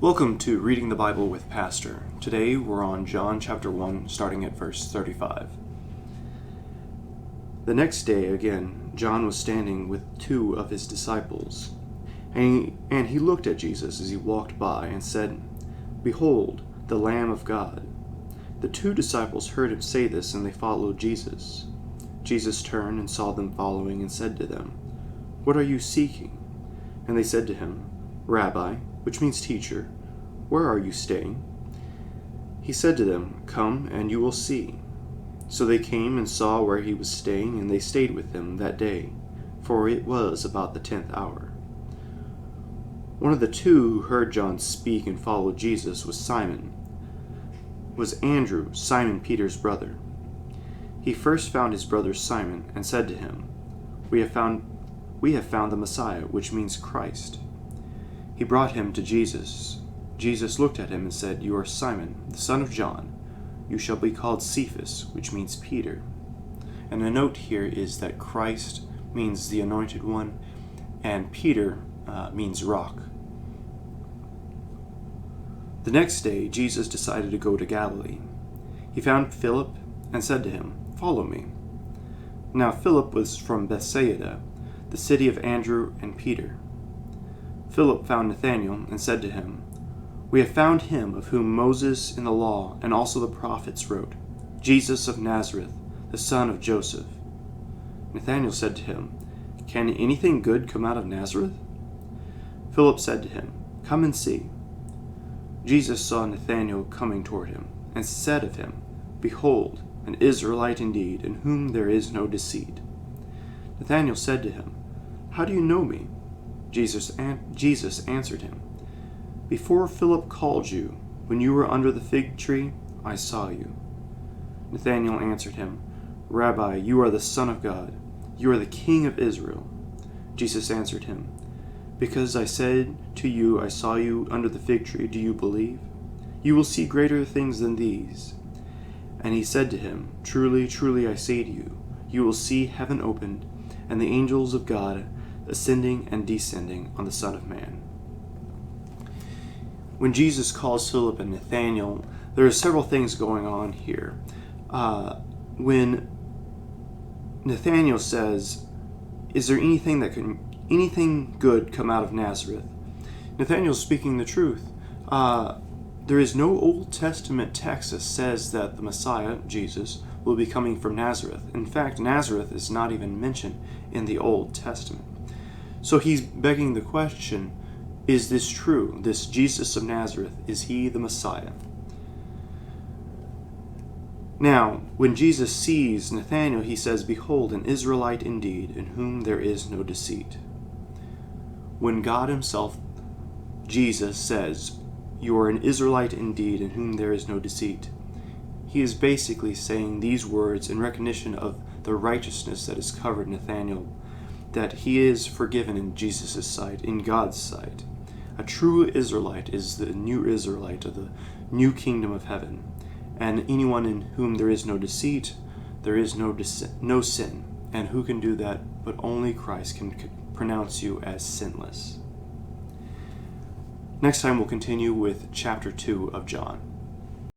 Welcome to Reading the Bible with Pastor. Today we're on John chapter 1, starting at verse 35. The next day, again, John was standing with two of his disciples, and he looked at Jesus as he walked by and said, "Behold, the Lamb of God." The two disciples heard him say this, and they followed Jesus. Jesus turned and saw them following and said to them, "What are you seeking?" And they said to him, "Rabbi," which means teacher, "where are you staying?" He said to them, "Come and you will see." So they came and saw where he was staying, and they stayed with him that day, for it was about the 10th hour. One of the two who heard John speak and followed Jesus was Andrew, Simon Peter's brother. He first found his brother Simon and said to him, We have found the Messiah, which means Christ." He brought him to Jesus. Jesus looked at him and said, "You are Simon, the son of John. You shall be called Cephas," which means Peter. And the note here is that Christ means the anointed one, and Peter means rock. The next day, Jesus decided to go to Galilee. He found Philip and said to him, "Follow me." Now Philip was from Bethsaida, the city of Andrew and Peter. Philip found Nathanael and said to him, "We have found him of whom Moses in the law and also the prophets wrote, Jesus of Nazareth, the son of Joseph." Nathanael said to him, "Can anything good come out of Nazareth?" Philip said to him, "Come and see." Jesus saw Nathanael coming toward him, and said of him, "Behold, an Israelite indeed, in whom there is no deceit." Nathanael said to him, "How do you know me?" Jesus answered him, "Before Philip called you, when you were under the fig tree, I saw you." Nathanael answered him, "Rabbi, you are the Son of God. You are the King of Israel." Jesus answered him, "Because I said to you, I saw you under the fig tree, do you believe? You will see greater things than these." And he said to him, "Truly, truly, I say to you, you will see heaven opened, and the angels of God ascending and descending on the Son of Man." When Jesus calls Philip and Nathanael, there are several things going on here. When Nathanael says, "Is there anything good come out of Nazareth?" Nathanael's speaking the truth. There is no Old Testament text that says that the Messiah, Jesus, will be coming from Nazareth. In fact, Nazareth is not even mentioned in the Old Testament. So he's begging the question, is this true? This Jesus of Nazareth, is he the Messiah? Now, when Jesus sees Nathanael, he says, "Behold, an Israelite indeed, in whom there is no deceit." When God himself, Jesus, says, "You are an Israelite indeed, in whom there is no deceit," he is basically saying these words in recognition of the righteousness that has covered Nathanael, that he is forgiven in Jesus' sight, in God's sight. A true Israelite is the new Israelite of the new kingdom of heaven. And anyone in whom there is no deceit, there is no sin. And who can do that? But only Christ can pronounce you as sinless. Next time we'll continue with chapter 2 of John.